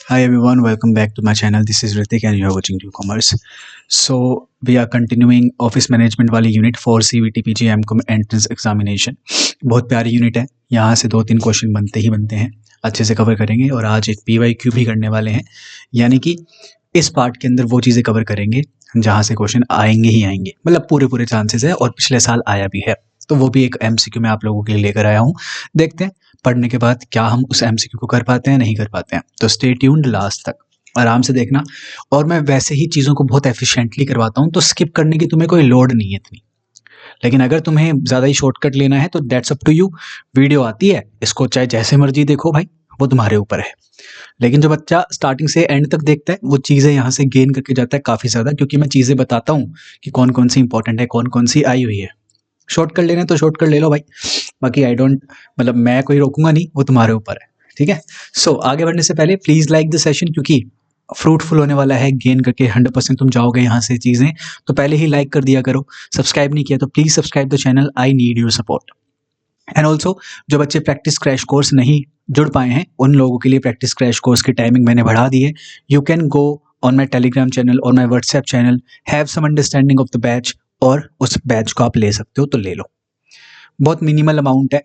Hi everyone, welcome back to my channel. This is Ritik and you are watching New Commerce. So we are continuing office management वाली unit for CVT PG MCOM entrance examination. बहुत प्यारी unit है, यहाँ से 2-3 question बनते ही बनते हैं, अच्छे से कवर करेंगे और आज एक PYQ भी करने वाले हैं. यानी कि इस पार्ट के अंदर वो चीज़ें कवर करेंगे जहाँ से क्वेश्चन आएंगे ही आएंगे, मतलब पूरे चांसेस है और पिछले साल आया भी है. तो वो भी एक MCQ मैं आप लोगों के लिए लेकर आया हूँ. देखते हैं पढ़ने के बाद क्या हम उस MCQ को कर पाते हैं नहीं कर पाते हैं. तो स्टे ट्यून्ड, लास्ट तक आराम से देखना. और मैं वैसे ही चीज़ों को बहुत एफिशिएंटली करवाता हूँ, तो स्किप करने की तुम्हें कोई लोड नहीं है इतनी. लेकिन अगर तुम्हें ज़्यादा ही शॉर्टकट लेना है तो that's up to you. Video आती है, इसको चाहे जैसे मर्जी देखो भाई, वो तुम्हारे ऊपर है. लेकिन जो बच्चा स्टार्टिंग से एंड तक देखता है वो चीज़ें यहाँ से गेन करके जाता है काफ़ी ज़्यादा, क्योंकि मैं चीज़ें बताता हूँ कि कौन कौन सी इंपॉर्टेंट है, कौन कौन सी आई हुई है. शॉर्टकट लेना है तो शॉर्टकट ले लो भाई, बाकी आई डोंट, मतलब मैं कोई रोकूंगा नहीं, वो तुम्हारे ऊपर है. ठीक है. सो आगे बढ़ने से पहले प्लीज़ लाइक द सेशन, क्योंकि फ्रूटफुल होने वाला है. गेन करके 100% तुम जाओगे यहाँ से चीज़ें, तो पहले ही लाइक कर दिया करो. सब्सक्राइब नहीं किया तो please subscribe the channel, I need your support. And also जो बच्चे प्रैक्टिस क्रैश कोर्स नहीं जुड़ पाए हैं उन लोगों के लिए प्रैक्टिस क्रैश कोर्स की टाइमिंग मैंने बढ़ा दी है. You can go on my Telegram channel और my WhatsApp channel, have some understanding of the batch, और उस बैच को आप ले सकते हो तो ले लो. बहुत मिनिमल अमाउंट है.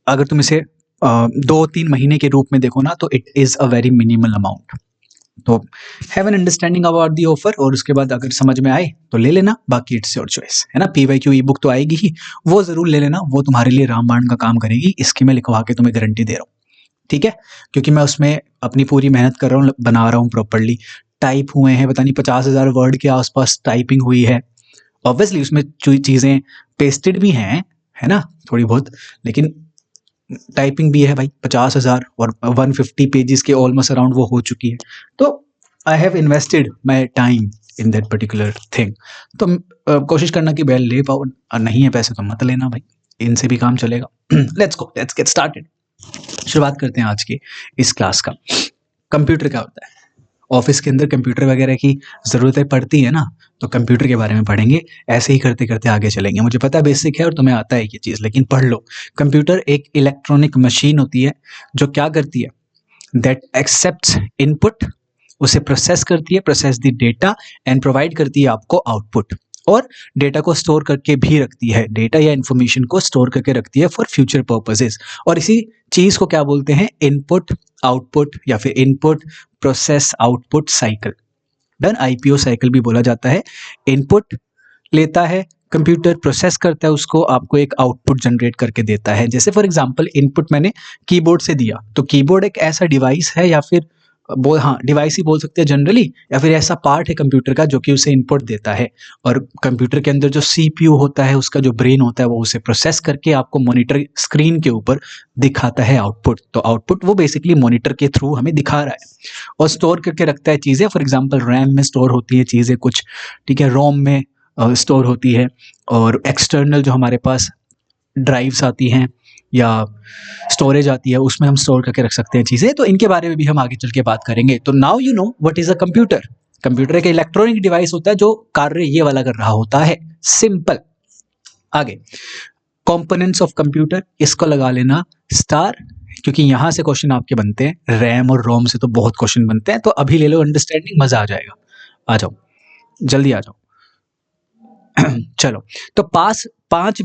अगर तुम इसे 2-3 महीने के रूप में देखो ना, तो it is a very minimal amount. तो have an understanding about the offer, और उसके बाद अगर समझ में आए तो ले लेना, बाकी इट्स योर चॉइस है ना. PYQ ई बुक तो आएगी ही, वो ज़रूर ले लेना, वो तुम्हारे लिए रामबाण का काम करेगी. इसकी मैं लिखवा के तुम्हें गारंटी दे रहा हूँ. ठीक है, क्योंकि मैं उसमें अपनी पूरी मेहनत कर रहा हूँ, बना रहा हूँ प्रॉपरली. टाइप हुए हैं पता नहीं 50,000 वर्ड के आसपास टाइपिंग हुई है. ऑब्वियसली उसमें चीज़ें पेस्टेड भी हैं, है ना, थोड़ी बहुत, लेकिन टाइपिंग भी है भाई 50,000, और 150 पेजेस के ऑलमोस्ट अराउंड वो हो चुकी है. तो I have invested my time in that particular thing. तो कोशिश करना कि बैल ले पाओ, और नहीं है पैसे तो मत लेना भाई, इनसे भी काम चलेगा. Let's go, let's get started. शुरुआत करते हैं आज के इस क्लास का. कंप्यूटर क्या होता है, ऑफिस के अंदर कंप्यूटर वगैरह की ज़रूरतें पड़ती है ना, तो कंप्यूटर के बारे में पढ़ेंगे. ऐसे ही करते करते आगे चलेंगे. मुझे पता है बेसिक है और तुम्हें आता है ये चीज़, लेकिन पढ़ लो. कंप्यूटर एक इलेक्ट्रॉनिक मशीन होती है जो क्या करती है, दैट एक्सेप्ट्स इनपुट, उसे प्रोसेस करती है, process the data, and provide करती है आपको आउटपुट. और डेटा को स्टोर करके भी रखती है, डेटा या इन्फॉर्मेशन को स्टोर करके रखती है फॉर फ्यूचर पर्पसेस. और इसी चीज़ को क्या बोलते हैं, इनपुट आउटपुट, या फिर input process output cycle. Done, IPO cycle भी बोला जाता है. इनपुट लेता है कंप्यूटर, प्रोसेस करता है उसको, आपको एक आउटपुट जनरेट करके देता है. जैसे फॉर एग्जांपल इनपुट मैंने कीबोर्ड से दिया, तो कीबोर्ड एक ऐसा डिवाइस है, या फिर डिवाइस ही बोल सकते हैं जनरली, या फिर ऐसा पार्ट है कंप्यूटर का जो कि उसे इनपुट देता है. और कंप्यूटर के अंदर जो CPU होता है, उसका जो ब्रेन होता है, वो उसे प्रोसेस करके आपको मॉनिटर स्क्रीन के ऊपर दिखाता है आउटपुट. तो आउटपुट वो बेसिकली मॉनिटर के थ्रू हमें दिखा रहा है, और स्टोर करके रखता है चीज़ें. फॉर एग्जाम्पल रैम में स्टोर होती है चीज़ें कुछ, ठीक है, रोम में स्टोर होती है, और एक्सटर्नल जो हमारे पास ड्राइव्स आती हैं या स्टोरेज आती है, उसमें हम स्टोर करके रख सकते हैं चीज़ें. तो इनके बारे में भी हम आगे चल के बात करेंगे. तो now you know what is a computer. Computer एक इलेक्ट्रॉनिक डिवाइस होता है जो कार्य ये वाला कर रहा होता है. सिंपल. आगे कंपोनेंट्स ऑफ कंप्यूटर, इसको लगा लेना स्टार, क्योंकि यहाँ से क्वेश्चन आपके बनते हैं. रैम और रोम से तो बहुत क्वेश्चन बनते हैं, तो अभी ले लो अंडरस्टैंडिंग, मज़ा आ जाएगा. आ जाओ, जल्दी आ जाओ. चलो, तो पांच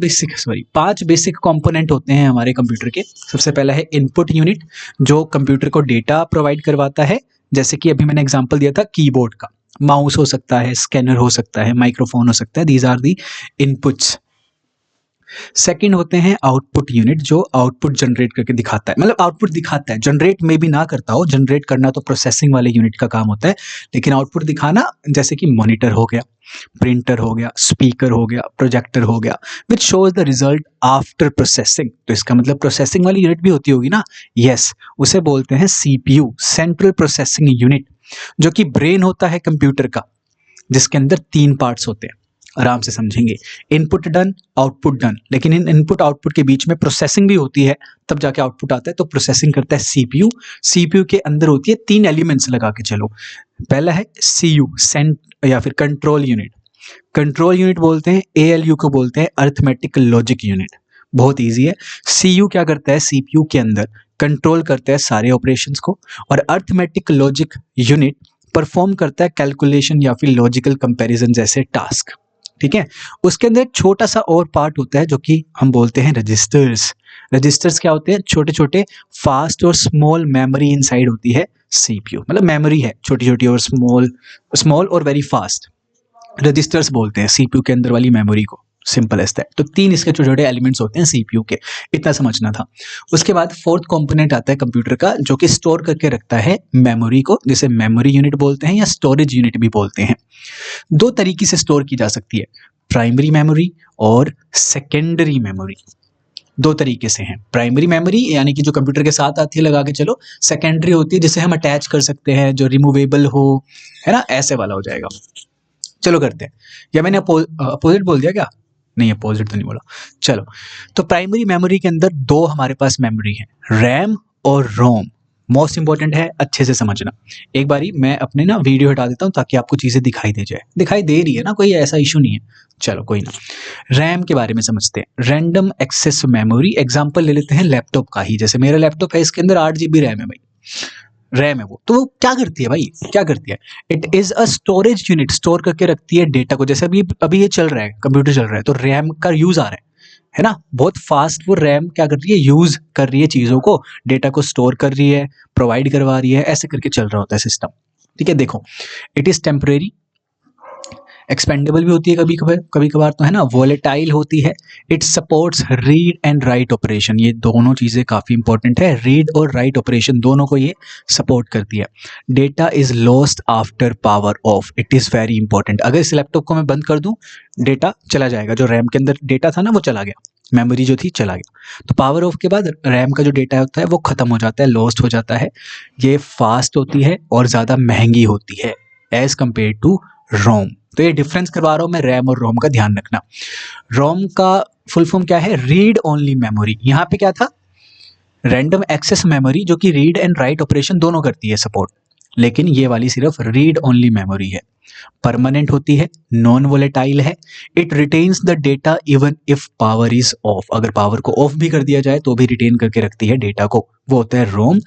बेसिक कंपोनेंट होते हैं हमारे कंप्यूटर के. सबसे पहला है इनपुट यूनिट, जो कंप्यूटर को डेटा प्रोवाइड करवाता है. जैसे कि अभी मैंने एग्जांपल दिया था कीबोर्ड का. माउस हो सकता है, स्कैनर हो सकता है, माइक्रोफोन हो सकता है. These are the inputs. Second होते हैं आउटपुट यूनिट, जो आउटपुट जनरेट करके दिखाता है, मतलब आउटपुट दिखाता है, जनरेट में भी ना करता हो. जनरेट करना तो प्रोसेसिंग वाले यूनिट का काम होता है, लेकिन आउटपुट दिखाना, जैसे कि मॉनिटर हो गया, प्रिंटर हो गया, स्पीकर हो गया, प्रोजेक्टर हो गया, which shows the result after processing. तो इसका मतलब प्रोसेसिंग वाली यूनिट भी होती होगी ना. यस, उसे बोलते हैं CPU, सेंट्रल प्रोसेसिंग यूनिट, जो कि ब्रेन होता है कंप्यूटर का, जिसके अंदर 3 पार्ट्स होते हैं. आराम से समझेंगे. इनपुट डन, आउटपुट डन, लेकिन इन इनपुट आउटपुट के बीच में प्रोसेसिंग भी होती है, तब जाके आउटपुट आता है. तो प्रोसेसिंग करता है CPU. CPU के अंदर होती है 3 एलिमेंट्स, लगा के चलो. पहला है CU, सेंट या फिर कंट्रोल यूनिट. कंट्रोल यूनिट बोलते हैं. ALU को बोलते हैं अर्थमेटिक लॉजिक यूनिट. बहुत ईजी है. CU क्या करता है, CPU के अंदर कंट्रोल करता है सारे ऑपरेशंस को, और अर्थमेटिक लॉजिक यूनिट परफॉर्म करता है कैलकुलेशन या फिर लॉजिकल कंपैरिजन जैसे टास्क। ठीक है, उसके अंदर एक छोटा सा और पार्ट होता है जो कि हम बोलते हैं रजिस्टर्स। रजिस्टर्स क्या होते हैं? छोटे छोटे फास्ट और स्मॉल मेमोरी इनसाइड होती है सीपीयू, मतलब मेमोरी है छोटी छोटी और स्मॉल और वेरी फास्ट, रजिस्टर्स बोलते हैं सीपीयू के अंदर वाली मेमोरी को, सिंपल एज दैट। तो 3 इसके छोटे छोटे एलिमेंट्स होते हैं सीपीयू के, इतना समझना था। उसके बाद फोर्थ कंपोनेंट आता है कंप्यूटर का, जो कि स्टोर करके रखता है मेमोरी को, जिसे मेमोरी यूनिट बोलते हैं या स्टोरेज यूनिट भी बोलते हैं। 2 तरीके से स्टोर की जा सकती है, प्राइमरी मेमोरी और सेकेंडरी मेमोरी। 2 तरीके से हैं। प्राइमरी मेमोरी यानी कि जो कंप्यूटर के साथ आती है लगा के चलो, सेकेंडरी होती है जिसे हम अटैच कर सकते हैं, जो रिमूवेबल हो, है ना, ऐसे वाला हो जाएगा। चलो करते हैं। या मैंने अपोजिट बोल दिया क्या? नहीं, अपोजिट तो नहीं बोला। चलो, तो प्राइमरी मेमोरी के अंदर 2 हमारे पास मेमोरी है, रैम और रोम। मोस्ट इंपॉर्टेंट है, अच्छे से समझना। एक बारी मैं अपने ना वीडियो हटा देता हूँ ताकि आपको चीज़ें दिखाई दे जाए। दिखाई दे रही है ना, कोई ऐसा इशू नहीं है। चलो कोई ना, रैम के बारे में समझते हैं। रैंडम एक्सेस मेमोरी, एग्जांपल ले लेते हैं लैपटॉप का ही। जैसे मेरा लैपटॉप है, इसके अंदर 8 GB रैम है भाई, रैम है वो। तो वो क्या करती है भाई, क्या करती है? It is a storage unit, store करके रखती है डेटा को। जैसे अभी ये चल रहा है, कंप्यूटर चल रहा है, तो रैम का यूज आ रहा है ना, बहुत फास्ट वो रैम क्या कर रही है, यूज कर रही है चीजों को, डेटा को स्टोर कर रही है, प्रोवाइड करवा रही है, ऐसे करके चल रहा होता है सिस्टम। ठीक है, देखो, इट इज टेम्परेरी, एक्सपेंडेबल भी होती है कभी कभार तो, है ना, वोलेटाइल होती है। It supports read and write operation, ये दोनों चीज़ें काफ़ी इंपॉर्टेंट है, रीड और राइट ऑपरेशन दोनों को ये सपोर्ट करती है। Data is lost after power of, it is very important. अगर इस लैपटॉप को मैं बंद कर दूं, डेटा चला जाएगा, जो रैम के अंदर डेटा था ना वो चला गया, मेमोरी जो थी चला गया। तो पावर ऑफ के बाद रैम का जो डेटा होता है वो खत्म हो जाता है, लॉस्ट हो जाता है। ये फास्ट होती है और ज़्यादा महंगी होती है एज कंपेयर टू रोम। तो ये डिफरेंस करवा रहा हूं मैं, रैम और रोम का ध्यान रखना। रोम का फुल फॉर्म क्या है? Read only memory. यहाँ पे क्या था? रैंडम एक्सेस मेमोरी, जो कि रीड एंड राइट ऑपरेशन दोनों करती है सपोर्ट, लेकिन ये वाली सिर्फ रीड ओनली मेमोरी है। परमानेंट होती है, नॉन वोलेटाइल है, it retains the data even if power is of, अगर पावर को ऑफ भी कर दिया जाए तो भी रिटेन करके रखती है डेटा को, वो होता है रोम।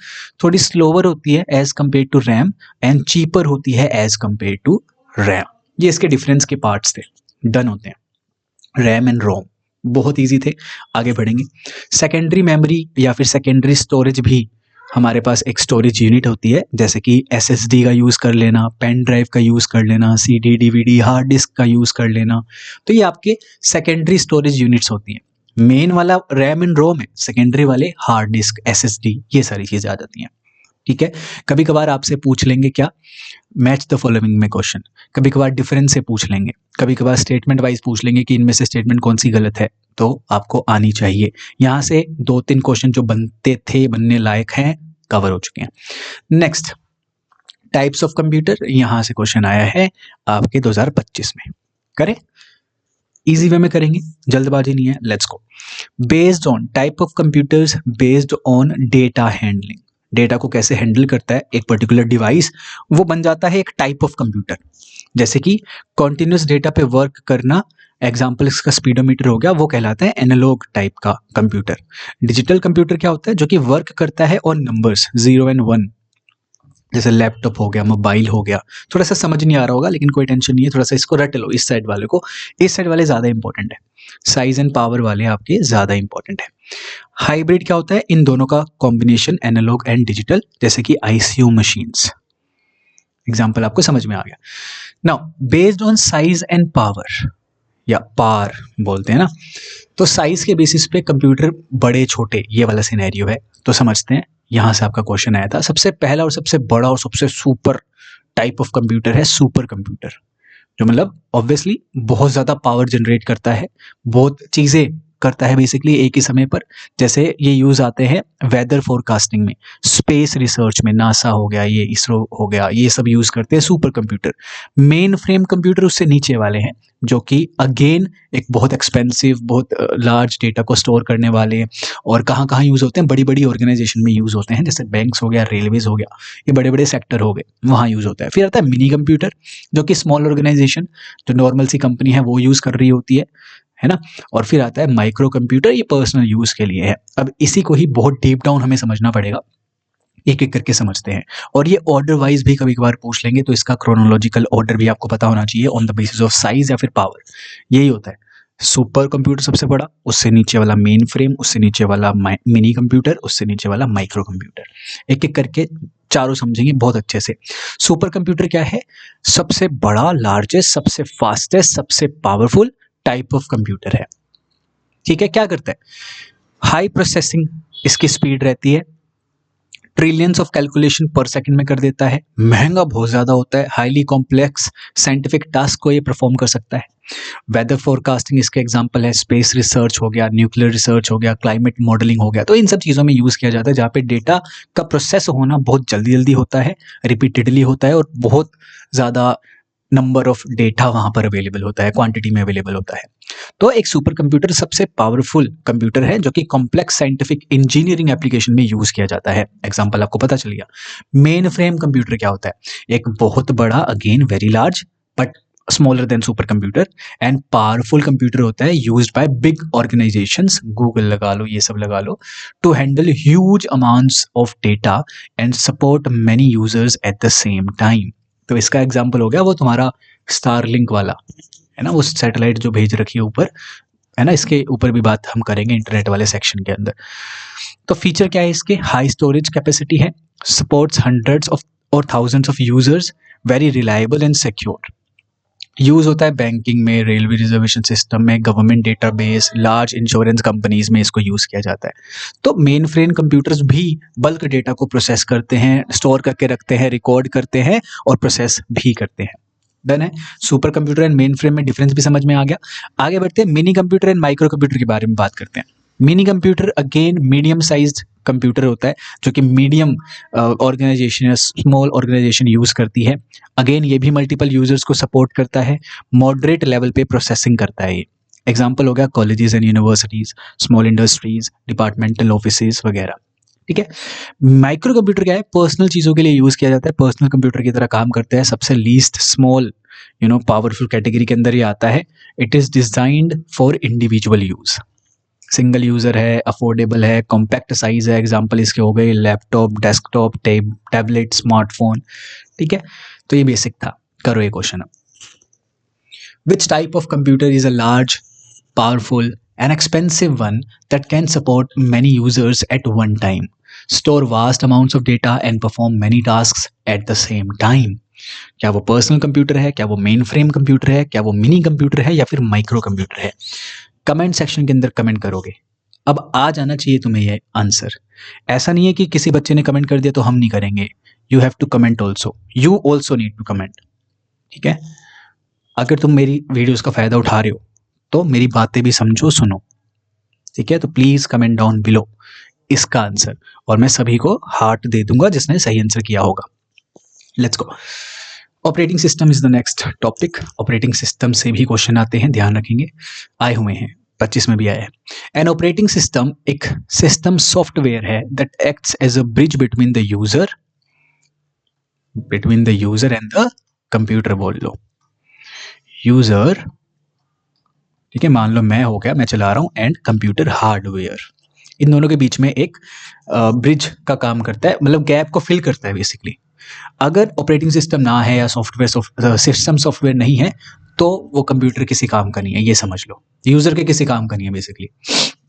थोड़ी स्लोवर होती है as compared to RAM and cheaper होती है एज कंपेयर टू रैम। ये इसके डिफरेंस के पार्ट्स थे, डन होते हैं। रैम एंड रोम बहुत इजी थे, आगे बढ़ेंगे। सेकेंडरी मेमोरी या फिर सेकेंडरी स्टोरेज भी हमारे पास एक स्टोरेज यूनिट होती है, जैसे कि एसएसडी का यूज़ कर लेना, पेन ड्राइव का यूज़ कर लेना, सीडी डीवीडी हार्ड डिस्क का यूज़ कर लेना। तो ये आपके सेकेंडरी स्टोरेज यूनिट्स होती हैं। मेन वाला रैम एंड रोम है, सेकेंडरी वाले हार्ड डिस्क, एसएसडी, ये सारी चीज़ें आ जाती हैं। ठीक है, कभी कभार आपसे पूछ लेंगे क्या, मैच द फॉलोइंग में क्वेश्चन, कभी कभार डिफरेंस से पूछ लेंगे, कभी कभार स्टेटमेंट वाइज पूछ लेंगे कि इनमें से स्टेटमेंट कौन सी गलत है, तो आपको आनी चाहिए। यहाँ से 2-3 क्वेश्चन जो बनते थे, बनने लायक हैं, कवर हो चुके हैं। नेक्स्ट, टाइप्स ऑफ कंप्यूटर, यहाँ से क्वेश्चन आया है आपके 2025 में, करें इजी वे में करेंगे, जल्दबाजी नहीं है, let's go. Based on type of computers, based on data handling, data को कैसे हैंडल करता है एक पर्टिकुलर डिवाइस, वो बन जाता है एक टाइप ऑफ कंप्यूटर। जैसे कि कॉन्टिन्यूस डेटा पे वर्क करना, एग्जाम्पल इसका स्पीडोमीटर हो गया, वो कहलाता है एनालॉग टाइप का कंप्यूटर। डिजिटल कंप्यूटर क्या होता है? जो कि वर्क करता है ऑन नंबर्स 0 and 1, जैसे लैपटॉप हो गया, मोबाइल हो गया। थोड़ा सा समझ नहीं आ रहा होगा, लेकिन कोई टेंशन नहीं है, थोड़ा सा इसको रट लो, इस साइड वाले को, इस साइड वाले ज़्यादा इंपॉर्टेंट है, साइज एंड पावर वाले आपके ज़्यादा इंपॉर्टेंट है। हाइब्रिड क्या होता है? इन दोनों का कॉम्बिनेशन, एनालॉग एंड डिजिटल, जैसे कि आईसीयू मशीन्स, एग्जाम्पल आपको समझ में आ गया। Now based on size and power, या पार बोलते हैं ना, तो साइज के बेसिस पे कंप्यूटर बड़े छोटे, ये वाला सिनेरियो है। तो समझते हैं, यहाँ से आपका क्वेश्चन आया था। सबसे पहला और सबसे बड़ा और सबसे सुपर टाइप ऑफ कंप्यूटर है सुपर कंप्यूटर, जो मतलब ऑब्वियसली बहुत ज़्यादा पावर जनरेट करता है, बहुत चीज़ें करता है बेसिकली एक ही समय पर। जैसे ये यूज़ आते हैं वेदर फोरकास्टिंग में, स्पेस रिसर्च में, नासा हो गया, ये इसरो हो गया, ये सब यूज़ करते हैं super computer. Main frame computer उससे नीचे वाले हैं, जो कि अगेन एक बहुत एक्सपेंसिव, बहुत लार्ज डेटा को स्टोर करने वाले, और कहाँ कहाँ यूज़ होते हैं, बड़ी बड़ी ऑर्गेनाइजेशन में यूज़ होते हैं, जैसे बैंक्स हो गया, रेलवेज हो गया, ये बड़े बड़े सेक्टर हो गए, वहाँ यूज़ होता है। फिर आता है मिनी कंप्यूटर, जो कि स्मॉल ऑर्गेनाइजेशन, जो नॉर्मल सी कंपनी है वो यूज़ कर रही होती है है ना। और फिर आता है माइक्रो कंप्यूटर, ये पर्सनल यूज के लिए है। अब इसी को ही बहुत डीप डाउन हमें समझना पड़ेगा, एक एक करके समझते हैं। और ये ऑर्डर वाइज भी कभी कभार पूछ लेंगे, तो इसका क्रोनोलॉजिकल ऑर्डर भी आपको पता होना चाहिए on the basis of size या फिर पावर। यही होता है, सुपर कंप्यूटर सबसे बड़ा, उससे नीचे वाला मेन फ्रेम, उससे नीचे वाला मिनी कंप्यूटर, उससे नीचे वाला माइक्रो कंप्यूटर। एक एक करके चारों समझेंगे बहुत अच्छे से। सुपर कंप्यूटर क्या है? सबसे बड़ा, लार्जेस्ट, सबसे फास्टेस्ट, सबसे पावरफुल टाइप ऑफ कंप्यूटर है। ठीक है, क्या करता है? हाई प्रोसेसिंग इसकी स्पीड रहती है, ट्रिलियंस ऑफ कैलकुलेशन पर सेकंड में कर देता है, महंगा बहुत ज़्यादा होता है, हाईली कॉम्प्लेक्स साइंटिफिक टास्क को ये परफॉर्म कर सकता है। वेदर फोरकास्टिंग इसके एग्जांपल है, स्पेस रिसर्च हो गया, न्यूक्लियर रिसर्च हो गया, क्लाइमेट मॉडलिंग हो गया। तो इन सब चीज़ों में यूज़ किया जाता है, जहाँ पे डेटा का प्रोसेस होना बहुत जल्दी जल्दी होता है, रिपीटेडली होता है, और बहुत ज़्यादा नंबर ऑफ डेटा वहाँ पर अवेलेबल होता है, क्वांटिटी में अवेलेबल होता है। तो एक सुपर कंप्यूटर सबसे पावरफुल कंप्यूटर है, जो कि कॉम्प्लेक्स साइंटिफिक इंजीनियरिंग एप्लीकेशन में यूज किया जाता है। एग्जांपल आपको पता चल गया। मेन फ्रेम कंप्यूटर क्या होता है? एक बहुत बड़ा, again very large but smaller than super computer and powerful computer होता है, used by big organisations, Google लगा लो, ये सब लगा लो, to handle huge amounts of data and support many users at the same time. तो इसका एग्जाम्पल हो गया वो तुम्हारा स्टारलिंक वाला, है ना, वो सैटेलाइट जो भेज रखी है ऊपर, है ना। इसके ऊपर भी बात हम करेंगे इंटरनेट वाले सेक्शन के अंदर। तो फीचर क्या है इसके? हाई स्टोरेज कैपेसिटी है, सपोर्ट्स हंड्रेड्स ऑफ और thousands of users, very reliable and secure. Use होता है बैंकिंग में, रेलवे रिजर्वेशन सिस्टम में, government database, large insurance companies में इसको यूज किया जाता है। तो मेन फ्रेम कंप्यूटर्स भी बल्क डेटा को प्रोसेस करते हैं, स्टोर करके रखते हैं, रिकॉर्ड करते हैं और प्रोसेस भी करते हैं। डन है। Super computer and main frame में डिफरेंस भी समझ में आ गया। आगे बढ़ते हैं, mini computer and micro computer के बारे में बात करते हैं। Mini computer again medium sized computer होता है, जो कि मीडियम ऑर्गेनाइजेशन या स्मॉल ऑर्गेनाइजेशन यूज करती है। अगेन ये भी मल्टीपल यूजर्स को सपोर्ट करता है, मॉडरेट लेवल पे प्रोसेसिंग करता है ये। एग्जाम्पल हो गया colleges and universities, small industries, departmental offices वगैरह। ठीक है। माइक्रो कंप्यूटर क्या है? पर्सनल चीज़ों के लिए यूज़ किया जाता है, पर्सनल कंप्यूटर की तरह काम करता है, सबसे लीस्ट स्मॉल पावरफुल कैटेगरी के अंदर ये आता है। It is designed for individual use, single user है, अफोर्डेबल है, कॉम्पैक्ट साइज है। एग्जाम्पल इसके हो गए लैपटॉप, डेस्कटॉप, टैबलेट, स्मार्टफोन। ठीक है, तो ये बेसिक था। करो ये question. Which type of computer is a large, powerful, and expensive one that can support many users at one time, store vast amounts of data and perform many tasks at the same time? क्या वो personal computer है, क्या वो main frame computer है, क्या वो mini computer है, या फिर माइक्रो कंप्यूटर है? कमेंट सेक्शन के अंदर कमेंट करोगे। अब आ जाना चाहिए तुम्हें ये आंसर। ऐसा नहीं है कि किसी बच्चे ने कमेंट कर दिया तो हम नहीं करेंगे। You have to comment also, you also need to comment. ठीक है, अगर तुम मेरी वीडियोस का फायदा उठा रहे हो तो मेरी बातें भी समझो, सुनो। ठीक है, तो प्लीज कमेंट डाउन बिलो इसका आंसर, और मैं सभी को हार्ट दे दूंगा जिसने सही आंसर किया होगा। Let's go. Operating system is the next topic. Operating system से भी क्वेश्चन आते हैं, ध्यान रखेंगे, आए हुए हैं, 25 में भी आया है। एन ऑपरेटिंग सिस्टम एक सिस्टम सॉफ्टवेयर है that acts as a bridge between the user and the computer. बोल लो यूजर, ठीक है, मान लो मैं हो गया, मैं चला रहा हूँ, एंड कंप्यूटर हार्डवेयर, इन दोनों के बीच में एक ब्रिज का काम करता है, मतलब गैप को फिल करता है बेसिकली। अगर ऑपरेटिंग सिस्टम ना है या सिस्टम सॉफ्टवेयर नहीं है तो वो कंप्यूटर किसी काम का नहीं है, ये समझ लो, यूजर के किसी काम का नहीं है बेसिकली।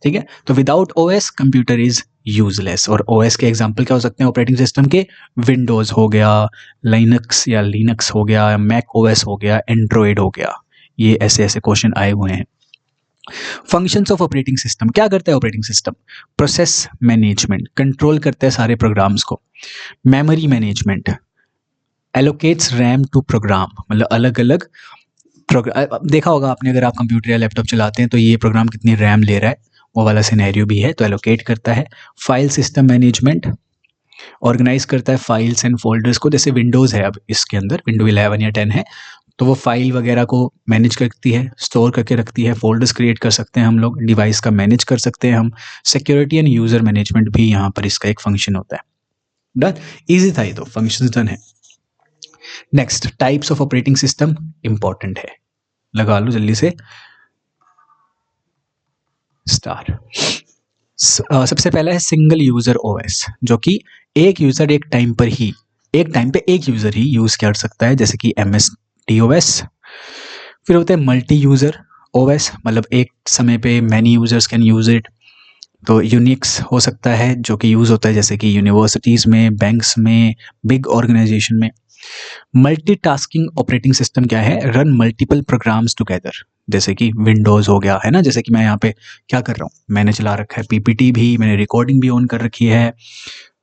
ठीक है, तो without OS computer is useless. और ओएस के एग्जांपल क्या हो सकते हैं ऑपरेटिंग सिस्टम के? विंडोज हो गया, लाइनक्स या लिनक्स हो गया, मैक ओएस हो गया, एंड्रॉयड हो गया। ये ऐसे ऐसे क्वेश्चन आए हुए हैं। फंक्शंस ऑफ ऑपरेटिंग सिस्टम, क्या करता है operating system? Process management, control करता है सारे प्रोग्राम्स को। Memory management, allocates RAM to program, मतलब अलग अलग देखा होगा आपने, अगर आप कंप्यूटर या लैपटॉप चलाते हैं तो ये प्रोग्राम कितनी रैम ले रहा है, वो वाला सिनेरियो भी है, तो एलोकेट करता है। फाइल सिस्टम मैनेजमेंट, ऑर्गेनाइज करता है फाइल्स एंड फोल्डर्स को, जैसे विंडोज़ है, अब इसके अंदर विंडो 11 या 10 है तो वो फाइल वगैरह को मैनेज करती है, स्टोर करके रखती है, फोल्डर्स क्रिएट कर सकते हैं हम लोग, डिवाइस का मैनेज कर सकते हैं हम। सिक्योरिटी एंड यूजर मैनेजमेंट भी यहाँ पर इसका एक फंक्शन होता है। डन, इजी था ये तो, फंक्शंस डन है। Next, types of operating system important है, लगा लो जल्दी से। स्टार। सबसे पहला है सिंगल यूजर ओएस, जो कि एक यूजर एक टाइम पे एक यूजर ही यूज कर सकता है, जैसे कि MS DOS। फिर होता है मल्टी यूजर ओएस, मतलब एक समय पे many users can use it. तो यूनिक्स हो सकता है, जो कि यूज होता है जैसे कि यूनिवर्सिटीज में, बैंक्स में, बिग ऑर्गेनाइजेशन में। मल्टीटास्किंग ऑपरेटिंग सिस्टम क्या है? रन मल्टीपल प्रोग्राम्स टुगेदर, जैसे कि विंडोज हो गया है ना, जैसे कि मैं यहाँ पे क्या कर रहा हूँ, मैंने चला रखा है PPT भी, मैंने रिकॉर्डिंग भी ऑन कर रखी है,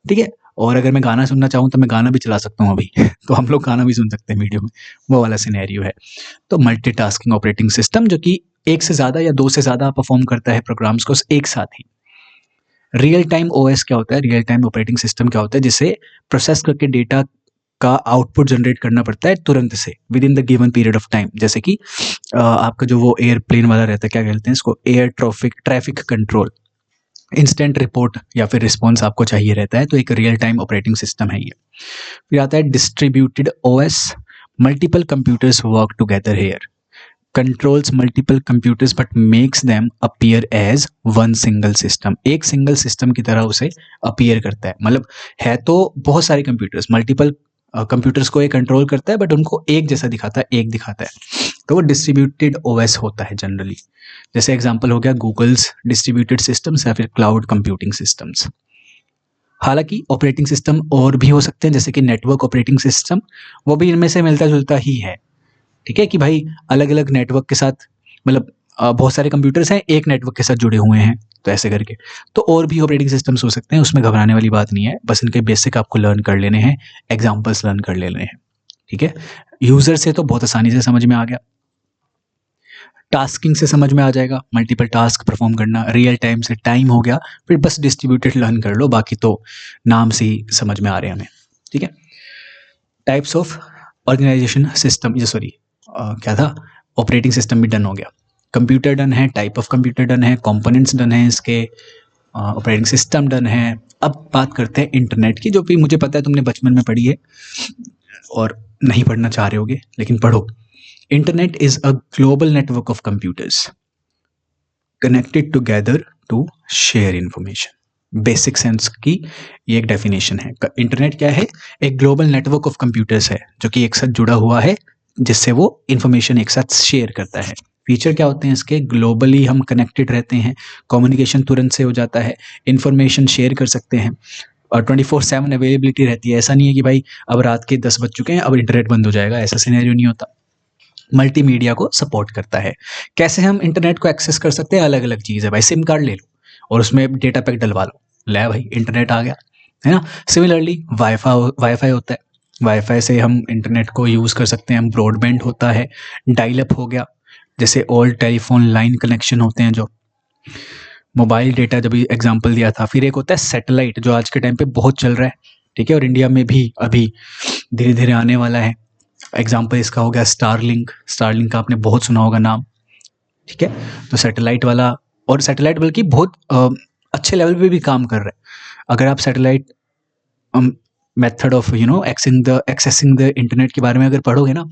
ठीक है। और अगर मैं गाना सुनना चाहूँ तो मैं गाना भी चला सकता हूँ अभी तो हम लोग गाना भी सुन सकते हैं वीडियो में, वो वाला सिनेरियो है। तो मल्टीटास्किंग ऑपरेटिंग सिस्टम, जो कि एक से ज़्यादा या दो से ज़्यादा परफॉर्म करता है प्रोग्राम्स को एक साथ ही। रियल टाइम OS क्या होता है? रियल टाइम ऑपरेटिंग सिस्टम क्या होता है? जिसे प्रोसेस करके डेटा का आउटपुट जनरेट करना पड़ता है तुरंत से, with in the given period of time. जैसे कि आपका जो वो एयरप्लेन वाला रहता है, क्या कहते हैं इसको, air traffic control, instant report या फिर रिस्पॉन्स आपको चाहिए रहता है, तो एक रियल टाइम ऑपरेटिंग सिस्टम है ये। फिर आता है distributed OS, multiple computers work together here, controls multiple computers but makes them appear as one single system. एक सिंगल सिस्टम की तरह उसे अपीयर करता है, मतलब है तो बहुत सारे कंप्यूटर्स, मल्टीपल कंप्यूटर्स को ये कंट्रोल करता है, बट उनको एक जैसा दिखाता है, एक दिखाता है। तो वो डिस्ट्रीब्यूटेड OS होता है जनरली। जैसे एग्जांपल हो गया गूगल्स डिस्ट्रीब्यूटेड सिस्टम्स या फिर क्लाउड कंप्यूटिंग सिस्टम्स। हालांकि ऑपरेटिंग सिस्टम और भी हो सकते हैं, जैसे कि नेटवर्क ऑपरेटिंग सिस्टम, वो भी इनमें से मिलता जुलता ही है, ठीक है, कि भाई अलग अलग नेटवर्क के साथ, मतलब बहुत सारे कंप्यूटर्स हैं एक नेटवर्क के साथ जुड़े हुए हैं, तो ऐसे करके। तो और भी ऑपरेटिंग सिस्टम्स हो सकते हैं, उसमें घबराने वाली बात नहीं है, बस इनके बेसिक आपको लर्न कर लेने हैं, एग्जाम्पल्स लर्न कर लेने हैं, ठीक है। यूजर से तो बहुत आसानी से समझ में आ गया, टास्किंग से समझ में आ जाएगा, मल्टीपल टास्क परफॉर्म करना, रियल टाइम से टाइम हो गया, फिर बस डिस्ट्रीब्यूटेड लर्न कर लो, बाकी तो नाम से ही समझ में आ रहे हैं हमें, ठीक है। टाइप्स ऑफ ऑर्गेनाइजेशन सिस्टम, ये सॉरी क्या था, ऑपरेटिंग सिस्टम भी डन हो गया, कंप्यूटर डन है, टाइप ऑफ कंप्यूटर डन है, कंपोनेंट्स डन है इसके, ऑपरेटिंग सिस्टम डन है। अब बात करते हैं इंटरनेट की, जो भी मुझे पता है तुमने बचपन में पढ़ी है और नहीं पढ़ना चाह रहे होगे, लेकिन पढ़ो। Internet is a global network of computers connected together to share information. Basic sense की ये एक डेफिनेशन है। इंटरनेट क्या है? एक ग्लोबल नेटवर्क ऑफ कंप्यूटर्स है, जो कि एक साथ जुड़ा हुआ है, जिससे वो इंफॉर्मेशन एक साथ शेयर करता है। फीचर क्या होते हैं इसके? ग्लोबली हम कनेक्टेड रहते हैं, कम्युनिकेशन तुरंत से हो जाता है, इंफॉर्मेशन शेयर कर सकते हैं, और 24/7 अवेलेबिलिटी रहती है। ऐसा नहीं है कि भाई अब रात के 10 बज चुके हैं अब इंटरनेट बंद हो जाएगा, ऐसा सिनेरियो नहीं होता। मल्टीमीडिया को सपोर्ट करता है। कैसे हम इंटरनेट को एक्सेस कर सकते हैं? अलग अलग चीज़ है भाई, सिम कार्ड ले लो और उसमें डेटा पैक डलवा लो, ले भाई इंटरनेट आ गया, है ना। सिमिलरली वाईफाई होता है, वाईफाई से हम इंटरनेट को यूज़ कर सकते हैं। ब्रॉडबैंड होता है, डायल अप हो गया, जैसे ओल्ड टेलीफोन लाइन कनेक्शन होते हैं, जो मोबाइल डेटा जब एग्जाम्पल दिया था। फिर एक होता है सैटेलाइट, जो आज के टाइम पे बहुत चल रहा है, ठीक है, और इंडिया में भी अभी धीरे धीरे आने वाला है। एग्जाम्पल इसका हो गया स्टारलिंक, स्टारलिंक का आपने बहुत सुना होगा नाम, ठीक है। तो सैटेलाइट वाला, और सैटेलाइट बल्कि बहुत अच्छे लेवल पे भी काम कर रहा है। अगर आप satellite method of accessing the internet के बारे में अगर पढ़ोगे ना,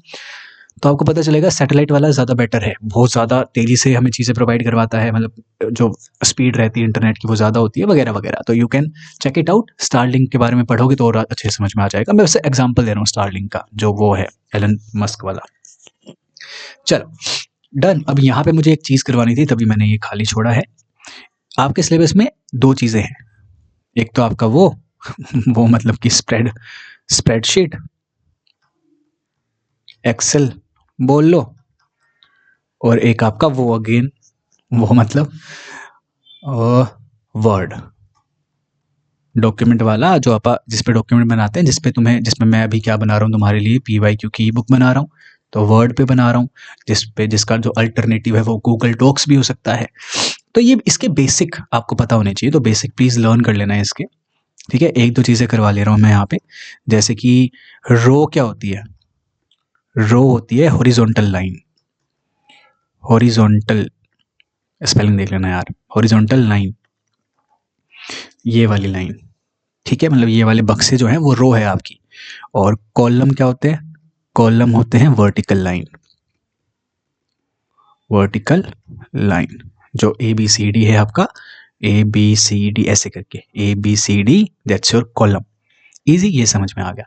तो आपको पता चलेगा सैटेलाइट वाला ज़्यादा बेटर है, बहुत ज़्यादा तेज़ी से हमें चीज़ें प्रोवाइड करवाता है, मतलब जो स्पीड रहती है इंटरनेट की वो ज़्यादा होती है, वगैरह वगैरह। तो you can check it out, Starlink के बारे में पढ़ोगे तो और अच्छे समझ में आ जाएगा। मैं वैसे एग्जाम्पल दे रहा हूँ स्टारलिंक का, जो वो है एलन मस्क वाला। चलो डन। अब यहाँ पे मुझे एक चीज़ करवानी थी, तभी मैंने ये खाली छोड़ा है। आपके सिलेबस में दो चीज़ें हैं, एक तो आपका वो वो मतलब कि स्प्रेडशीट, एक्सेल बोल लो, और एक आपका वो अगेन, वो मतलब वर्ड डॉक्यूमेंट वाला, जो आप जिस पे डॉक्यूमेंट बनाते हैं, जिसमें मैं अभी क्या बना रहा हूँ तुम्हारे लिए, PYQ की बुक बना रहा हूँ, तो वर्ड पे बना रहा हूँ, जिसका जो अल्टरनेटिव है वो गूगल डॉक्स भी हो सकता है। तो ये इसके बेसिक आपको पता होने चाहिए, तो बेसिक प्लीज़ लर्न कर लेना है इसके, ठीक है। एक दो चीज़ें करवा ले रहा हूँ मैं यहाँ पे, जैसे कि रो क्या होती है? रो होती है हॉरिजॉन्टल लाइन, हॉरिजॉन्टल स्पेलिंग देख लेना यार, हॉरिजॉन्टल लाइन, ये वाली लाइन, ठीक है, मतलब ये वाले बक्से जो हैं वो रो है आपकी। और कॉलम क्या होते हैं? कॉलम होते हैं वर्टिकल लाइन, वर्टिकल लाइन, जो ABCD है आपका, ABCD ऐसे करके, ABCD that's your column. Easy, ये समझ में आ गया।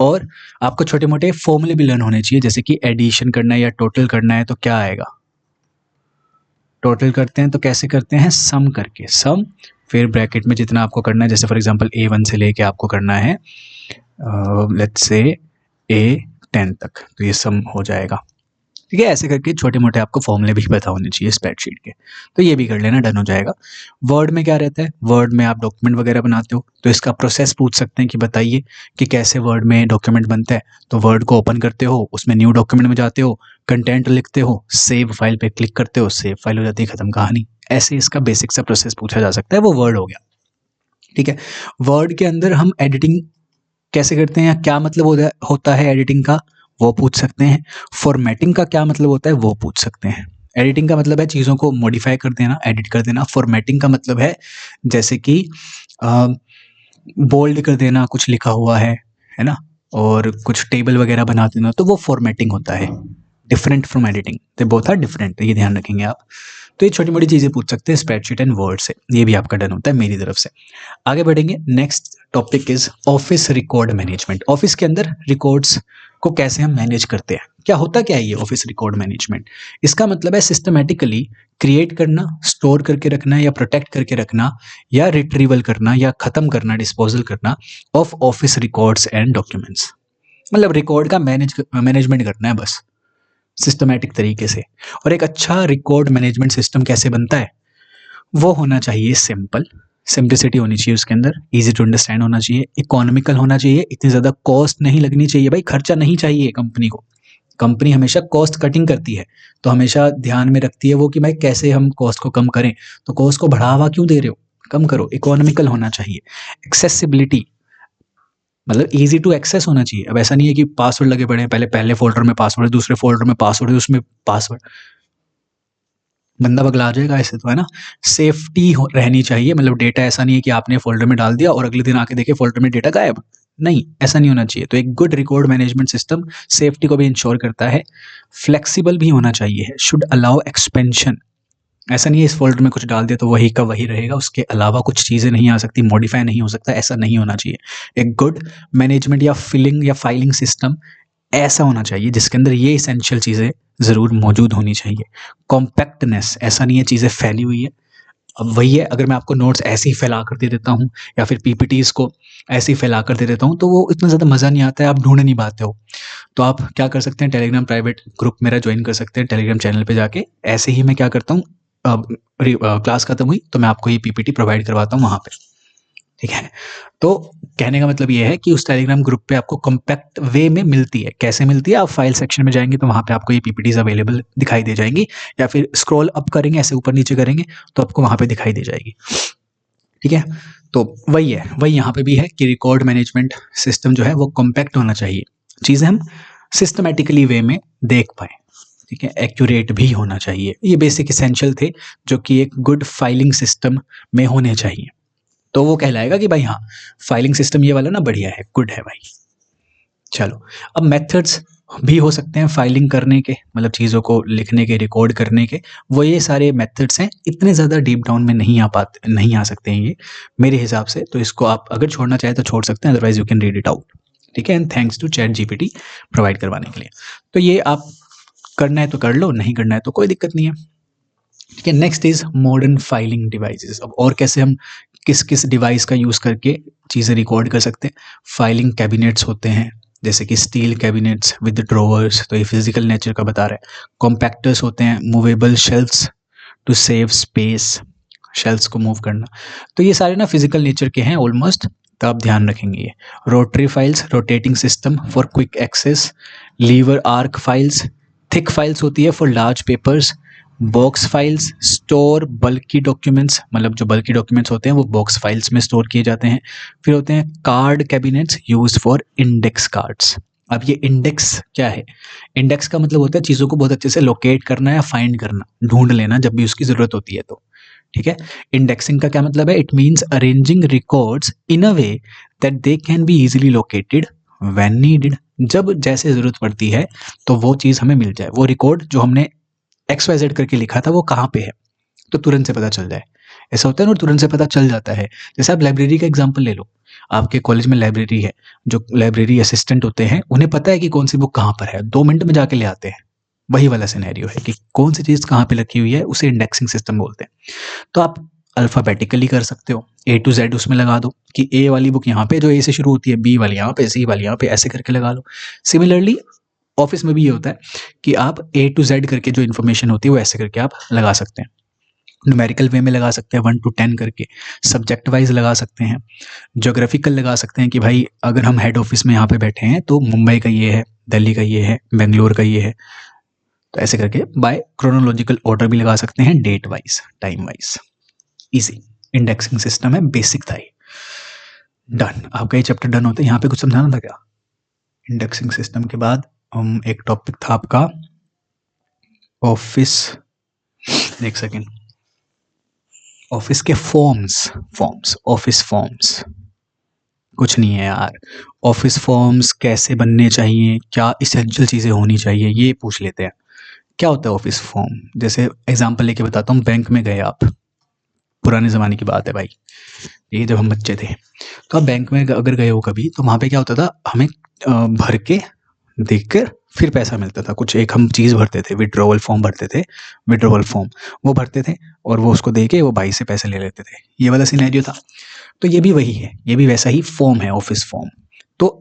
और आपको छोटे मोटे फॉर्मूले भी लर्न होने चाहिए, जैसे कि एडिशन करना है या टोटल करना है तो क्या आएगा, टोटल करते हैं तो कैसे करते हैं, सम करके, सम फिर ब्रैकेट में जितना आपको करना है, जैसे फॉर एग्जांपल A1 से लेके आपको करना है लेट्स से A10 तक, तो ये सम हो जाएगा। ठीक है, ऐसे करके छोटे मोटे आपको फॉर्मूले भी पता होने चाहिए स्प्रेडशीट के, तो ये भी कर लेना, डन हो जाएगा। वर्ड में क्या रहता है, वर्ड में आप डॉक्यूमेंट वगैरह बनाते हो तो इसका प्रोसेस पूछ सकते हैं कि बताइए कि कैसे वर्ड में डॉक्यूमेंट बनता है। तो वर्ड को ओपन करते हो, उसमें न्यू डॉक्यूमेंट में जाते हो, कंटेंट लिखते हो, सेव फाइल पे क्लिक करते हो, सेव फाइल हो जाती है, खत्म कहानी। ऐसे इसका बेसिक सा प्रोसेस पूछा जा सकता है, वो वर्ड हो गया। ठीक है, वर्ड के अंदर हम एडिटिंग कैसे करते हैं, क्या मतलब होता है एडिटिंग का, वो पूछ सकते हैं। फॉर्मेटिंग का क्या मतलब होता है, वो पूछ सकते हैं। एडिटिंग का मतलब है चीज़ों को मॉडिफाई कर देना, एडिट कर देना। फॉर्मेटिंग का मतलब है जैसे कि बोल्ड कर देना, कुछ लिखा हुआ है ना, और कुछ टेबल वगैरह बना देना, तो वो फॉर्मेटिंग होता है। डिफरेंट फ्रॉम एडिटिंग, तो बोथ आर डिफरेंट, ये ध्यान रखेंगे आप। तो ये छोटी मोटी चीज़ें पूछ सकते हैं स्प्रेडशीट एंड वर्ड से, ये भी आपका डन होता है मेरी तरफ से। आगे बढ़ेंगे, next topic is office record management. Office के अंदर रिकॉर्ड्स को कैसे हम मैनेज करते हैं, क्या होता क्या है ये ऑफिस रिकॉर्ड मैनेजमेंट। इसका मतलब है सिस्टमेटिकली क्रिएट करना, स्टोर करके रखना या प्रोटेक्ट करके रखना, या रिट्रीवल करना या खत्म करना, डिस्पोजल करना of office records and documents. मतलब रिकॉर्ड का मैनेजमेंट करना है बस सिस्टमैटिक तरीके से। और एक अच्छा रिकॉर्ड मैनेजमेंट सिस्टम कैसे बनता है, वो होना चाहिए सिंपल, सिंप्लिसिटी होनी चाहिए उसके अंदर, इजी टू अंडरस्टैंड होना चाहिए, इकोनॉमिकल होना चाहिए, इतनी ज़्यादा कॉस्ट नहीं लगनी चाहिए भाई, खर्चा नहीं चाहिए कंपनी को। कंपनी हमेशा कॉस्ट कटिंग करती है, तो हमेशा ध्यान में रखती है वो कि भाई कैसे हम कॉस्ट को कम करें, तो कॉस्ट को बढ़ावा क्यों दे रहे हो, कम करो। इकोनॉमिकल होना चाहिए। एक्सेसिबिलिटी मतलब इजी टू एक्सेस होना चाहिए। अब ऐसा नहीं है कि पासवर्ड लगे पड़े हैं, पहले फोल्डर में पासवर्ड है, दूसरे फोल्डर में पासवर्ड है, उसमें पासवर्ड, बंदा पगला जाएगा ऐसे तो, है ना। सेफ्टी रहनी चाहिए, मतलब डेटा ऐसा नहीं है कि आपने फोल्डर में डाल दिया और अगले दिन आके देखे फोल्डर में डेटा गायब, नहीं, ऐसा नहीं होना चाहिए। तो एक good record management system safety को भी इंश्योर करता है। फ्लेक्सिबल भी होना चाहिए, शुड अलाउ एक्सपेंशन। ऐसा नहीं है इस फोल्डर में कुछ डाल दिया तो वही का वही रहेगा, उसके अलावा कुछ चीज़ें नहीं आ सकती, मॉडिफाई नहीं हो सकता, ऐसा नहीं होना चाहिए। एक गुड मैनेजमेंट या फिलिंग या फाइलिंग सिस्टम ऐसा होना चाहिए जिसके अंदर ये इसेंशियल चीज़ें ज़रूर मौजूद होनी चाहिए। कॉम्पैक्टनेस, ऐसा नहीं है चीज़ें फैली हुई है। अब वही है, अगर मैं आपको नोट्स ऐसे ही फैला कर दे देता हूँ या फिर पीपीटीज़ को ऐसे ही फैला कर दे देता हूँ तो वो इतना ज़्यादा मज़ा नहीं आता है, आप ढूंढ नहीं पाते हो। तो आप क्या कर सकते हैं, टेलीग्राम प्राइवेट ग्रुप मेरा ज्वाइन कर सकते हैं, टेलीग्राम चैनल पे जाके ऐसे ही मैं क्या करता हूँ, क्लास खत्म हुई तो मैं आपको ये पीपीटी प्रोवाइड करवाता हूँ वहाँ पे। ठीक है, तो कहने का मतलब ये है कि उस टेलीग्राम ग्रुप पे आपको कॉम्पैक्ट वे में मिलती है। कैसे मिलती है, आप फाइल सेक्शन में जाएंगे तो वहाँ पे आपको ये पीपीटीज अवेलेबल दिखाई दे जाएंगी, या फिर स्क्रॉल अप करेंगे, ऐसे ऊपर नीचे करेंगे तो आपको वहाँ पे दिखाई दे जाएगी। ठीक है, तो वही है, वही यहाँ पे भी है कि रिकॉर्ड मैनेजमेंट सिस्टम जो है वो कॉम्पैक्ट होना चाहिए, चीज़ें हम सिस्टमेटिकली वे में देख पाए। ठीक है, एक्यूरेट भी होना चाहिए। ये बेसिक इसेंशियल थे जो कि एक गुड फाइलिंग सिस्टम में होने चाहिए। तो वो कहलाएगा कि भाई हाँ, फाइलिंग सिस्टम ये वाला ना बढ़िया है, गुड है भाई। चलो, अब मेथड्स भी हो सकते हैं फाइलिंग करने के, मतलब चीज़ों को लिखने के, रिकॉर्ड करने के, वो ये सारे मेथड्स हैं। इतने ज़्यादा डीप डाउन में नहीं आ सकते हैं ये मेरे हिसाब से। तो इसको आप अगर छोड़ना चाहें तो छोड़ सकते हैं, otherwise you can read it out. ठीक है, and thanks to ChatGPT provide करवाने के लिए। तो ये आप करना है तो कर लो, नहीं करना है तो कोई दिक्कत नहीं है। ठीक है, next is modern filing devices. अब और कैसे हम किस किस डिवाइस का यूज़ करके चीज़ें रिकॉर्ड कर सकते हैं। फाइलिंग कैबिनेट्स होते हैं, जैसे कि स्टील कैबिनेट्स विद ड्रॉवर्स, तो ये फिजिकल नेचर का बता रहा है। कॉम्पैक्टर्स होते हैं, movable shelves to save space, shelves को मूव करना। तो ये सारे ना फिजिकल नेचर के हैं ऑलमोस्ट, तो आप ध्यान रखेंगे ये। Rotary files, rotating system for quick access. Lever arc files, thick files होती है for large papers. Box files store bulky documents, मतलब जो बल्की डॉक्यूमेंट्स होते हैं वो बॉक्स फाइल्स में स्टोर किए जाते हैं। फिर होते हैं card cabinets use for index cards. अब ये इंडेक्स क्या है, इंडेक्स का मतलब होता है चीज़ों को बहुत अच्छे से लोकेट करना या फाइंड करना, ढूंढ लेना जब भी उसकी ज़रूरत होती है तो। ठीक है, इंडेक्सिंग का क्या मतलब है, it means arranging records in a way that they can be easily located when needed. जब जैसे ज़रूरत पड़ती है तो वो चीज़ हमें मिल जाए, वो रिकॉर्ड जो हमने XYZ करके लिखा था वो कहाँ पे है, तो तुरंत से पता चल जाए। ऐसा होता है ना, तुरंत से पता चल जाता है। जैसे आप लाइब्रेरी का एग्जांपल ले लो, आपके कॉलेज में लाइब्रेरी है, जो लाइब्रेरी असिस्टेंट होते हैं उन्हें पता है कि कौन सी बुक कहाँ पर है, 2 मिनट में जाके ले आते हैं। वही वाला सिनेरियो है कि कौन सी चीज़ कहाँ पे रखी हुई है, उसे इंडेक्सिंग सिस्टम बोलते हैं। तो आप अल्फ़ाबेटिकली कर सकते हो, ए टू ज़ेड उसमें लगा दो कि ए वाली बुक यहाँ पे जो ए से शुरू होती है, बी वाली यहाँ पे, सी वाली यहाँ पे, ऐसे करके लगा लो। सिमिलरली ऑफिस में भी ये होता है कि आप ए टू ज़ेड करके जो इन्फॉर्मेशन होती है वो ऐसे करके आप लगा सकते हैं। न्यूमेरिकल वे में लगा सकते हैं 1 to 10 करके, सब्जेक्ट वाइज लगा सकते हैं, ज्योग्राफिकल लगा सकते हैं कि भाई अगर हम हेड ऑफिस में यहाँ पे बैठे हैं तो मुंबई का ये है, दिल्ली का ये है, बेंगलोर का ये है। तो ऐसे करके बाय क्रोनोलॉजिकल ऑर्डर भी लगा सकते हैं, date wise, time wise. Easy indexing system है, बेसिक था ये। डन, आपका ये चैप्टर डन होता है। यहाँ पे कुछ समझाना था क्या? इंडेक्सिंग सिस्टम के बाद हम एक टॉपिक था आपका ऑफिस, एक सेकेंड, ऑफिस के फॉर्म्स, ऑफिस फॉर्म्स। कुछ नहीं है यार, ऑफिस फॉर्म्स कैसे बनने चाहिए, क्या इसेंशियल चीज़ें होनी चाहिए, ये पूछ लेते हैं। क्या होता है ऑफिस फॉर्म? जैसे एग्जांपल लेके बताता हूँ, बैंक में गए आप, पुराने ज़माने की बात है भाई, ये जब हम बच्चे थे, तो आप बैंक में अगर गए हो कभी, तो वहाँ पे क्या होता था, हमें भर के देख कर फिर पैसा मिलता था। कुछ एक हम चीज़ भरते थे, विड्रॉवल फॉर्म भरते थे, विड्रॉवल फॉर्म वो भरते थे और वो उसको दे के वो भाई से पैसे ले लेते थे। ये वाला सिनेरियो था। तो ये भी वही है, ये भी वैसा ही फॉर्म है, ऑफिस फॉर्म। तो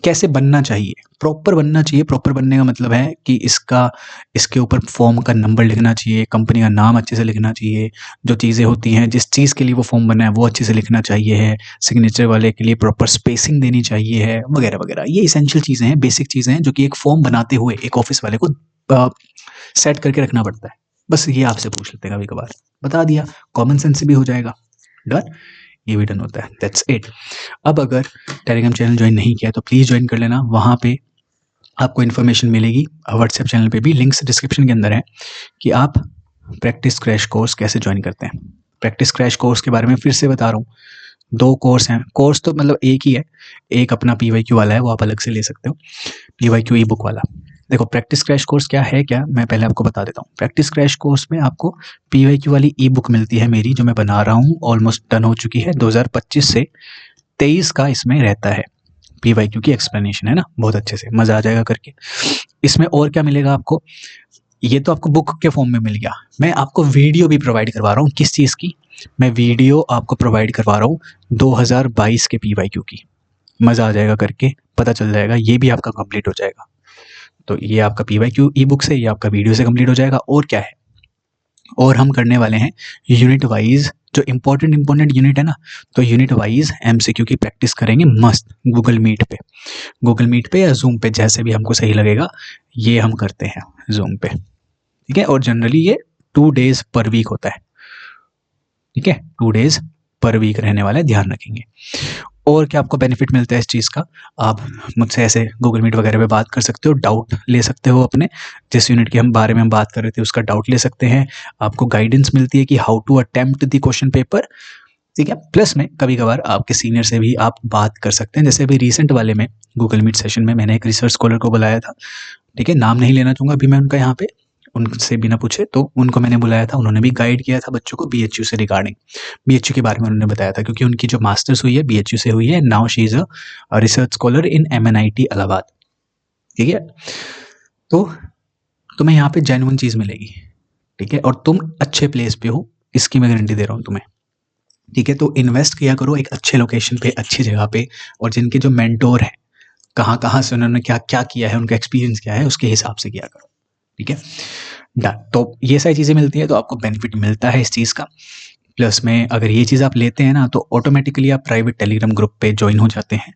कैसे बनना चाहिए? प्रॉपर बनना चाहिए। प्रॉपर बनने का मतलब है कि इसके ऊपर फॉर्म का नंबर लिखना चाहिए, कंपनी का नाम अच्छे से लिखना चाहिए, जो चीज़ें होती हैं, जिस चीज़ के लिए वो फॉर्म बना है वो अच्छे से लिखना चाहिए है, सिग्नेचर वाले के लिए प्रॉपर स्पेसिंग देनी चाहिए है, वगैरह वगैरह। ये इसेंशियल चीज़ें हैं, बेसिक चीज़ें हैं जो कि एक फॉर्म बनाते हुए एक ऑफिस वाले को सेट करके रखना पड़ता है। बस ये आपसे पूछ लेते हैं कभी कभार, बता दिया, कॉमन सेंस से भी हो जाएगा। डन, ये भी डन होता है। That's it. अब अगर टेलीग्राम चैनल ज्वाइन नहीं किया तो प्लीज़ ज्वाइन कर लेना, वहाँ पे आपको इन्फॉर्मेशन मिलेगी। व्हाट्सएप चैनल पे भी लिंक्स डिस्क्रिप्शन के अंदर है कि आप प्रैक्टिस क्रैश कोर्स कैसे ज्वाइन करते हैं। प्रैक्टिस क्रैश कोर्स के बारे में फिर से बता रहा हूँ, 2 कोर्स हैं। कोर्स तो मतलब एक ही है, एक अपना PYQ वाला है, वो आप अलग से ले सकते हो, PYQ ई बुक वाला। देखो प्रैक्टिस क्रैश कोर्स क्या है, क्या मैं पहले आपको बता देता हूँ। प्रैक्टिस क्रैश कोर्स में आपको PYQ वाली ई बुक मिलती है मेरी, जो मैं बना रहा हूँ, ऑलमोस्ट डन हो चुकी है। 2025 से 23 का इसमें रहता है, PYQ की एक्सप्लेनेशन है ना, बहुत अच्छे से, मज़ा आ जाएगा करके। इसमें और क्या मिलेगा आपको? ये तो आपको बुक के फॉर्म में मिल गया, मैं आपको वीडियो भी प्रोवाइड करवा रहा हूँ। किस चीज़ की? मैं वीडियो आपको प्रोवाइड करवा रहा हूँ 2022 के PYQ की। मज़ा आ जाएगा करके, पता चल जाएगा, ये भी आपका कंप्लीट हो जाएगा। तो ये आपका PYQ ई बुक से, ये आपका वीडियो से कंप्लीट हो जाएगा। और क्या है, और हम करने वाले हैं यूनिट वाइज, जो इंपॉर्टेंट यूनिट है ना, तो यूनिट वाइज MCQ की प्रैक्टिस करेंगे मस्त, गूगल मीट पे या जूम पे, जैसे भी हमको सही लगेगा। ये हम करते हैं जूम पे, ठीक है। और जनरली ये 2 डेज पर वीक होता है, ठीक है, 2 डेज पर वीक रहने वाला है, ध्यान रखेंगे। और क्या आपको बेनिफिट मिलता है इस चीज़ का? आप मुझसे ऐसे गूगल मीट वगैरह पे बात कर सकते हो, डाउट ले सकते हो अपने, जिस यूनिट के हम बारे में हम बात कर रहे थे उसका डाउट ले सकते हैं। आपको गाइडेंस मिलती है कि how to attempt the question paper, ठीक है। प्लस में कभी कभार आपके सीनियर से भी आप बात कर सकते हैं। जैसे अभी रिसेंट वाले में गूगल मीट सेशन में मैंने एक रिसर्च स्कॉलर को बुलाया था, ठीक है, नाम नहीं लेना चाहूँगा अभी मैं उनका यहाँ पे, उनसे बिना पूछे, तो उनको मैंने बुलाया था। उन्होंने भी गाइड किया था बच्चों को BHU से रिगार्डिंग, BHU के बारे में उन्होंने बताया था, क्योंकि उनकी जो मास्टर्स हुई है BHU से हुई है। Now she is a research scholar in MNIT Allahabad, ठीक है। तो तुम्हें यहाँ पे जेन्युइन चीज़ मिलेगी, ठीक है, और तुम अच्छे प्लेस पे हो, इसकी मैं गारंटी दे रहा हूँ तुम्हें, ठीक है। तो इन्वेस्ट किया करो एक अच्छे लोकेशन पे, अच्छी जगह पे, और जिनके जो मेंटोर हैं, कहाँ कहाँ से उन्होंने क्या क्या किया है, उनका एक्सपीरियंस क्या है, उसके हिसाब से किया करो, ठीक है। डन। तो ये सारी चीज़ें मिलती है, तो आपको बेनिफिट मिलता है इस चीज़ का। प्लस में अगर ये चीज़ आप लेते हैं ना, तो ऑटोमेटिकली आप प्राइवेट टेलीग्राम ग्रुप पे ज्वाइन हो जाते हैं,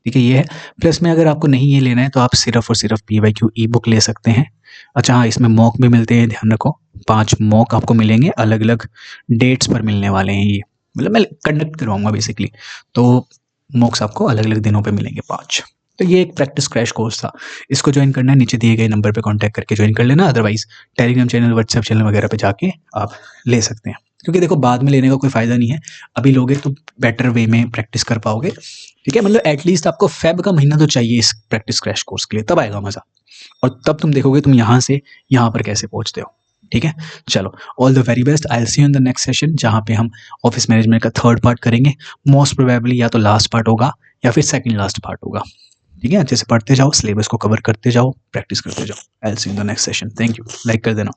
ठीक है, ये है। प्लस में अगर आपको नहीं ये लेना है तो आप सिर्फ और सिर्फ PYQ ई बुक ले सकते हैं। अच्छा हाँ, इसमें मॉक भी मिलते हैं, ध्यान रखो, 5 मॉक आपको मिलेंगे, अलग अलग डेट्स पर मिलने वाले हैं ये, मतलब मैं कंडक्ट करवाऊँगा बेसिकली, तो मॉक्स आपको अलग अलग दिनों पे मिलेंगे 5। तो ये एक प्रैक्टिस क्रैश कोर्स था। इसको ज्वाइन करना है, नीचे दिए गए नंबर पे कांटेक्ट करके ज्वाइन कर लेना, otherwise Telegram channel, WhatsApp channel वगैरह पे जाके आप ले सकते हैं, क्योंकि देखो बाद में लेने का कोई फ़ायदा नहीं है। अभी लोगे तो बेटर वे में प्रैक्टिस कर पाओगे, ठीक है। मतलब एटलीस्ट आपको फेब का महीना तो चाहिए इस प्रैक्टिस क्रैश कोर्स के लिए, तब आएगा मज़ा, और तब तुम देखोगे तुम यहाँ से यहाँ पर कैसे पहुँचते हो, ठीक है, चलो all the very best. I will see you in the next session जहाँ पे हम ऑफिस मैनेजमेंट का थर्ड पार्ट करेंगे। मोस्ट प्रोबेबली या तो लास्ट पार्ट होगा या फिर सेकंड लास्ट पार्ट होगा। ठीक है, अच्छे से पढ़ते जाओ, सिलेबस को कवर करते जाओ, प्रैक्टिस करते जाओ। I will see you in the next session. Thank you, like कर देना।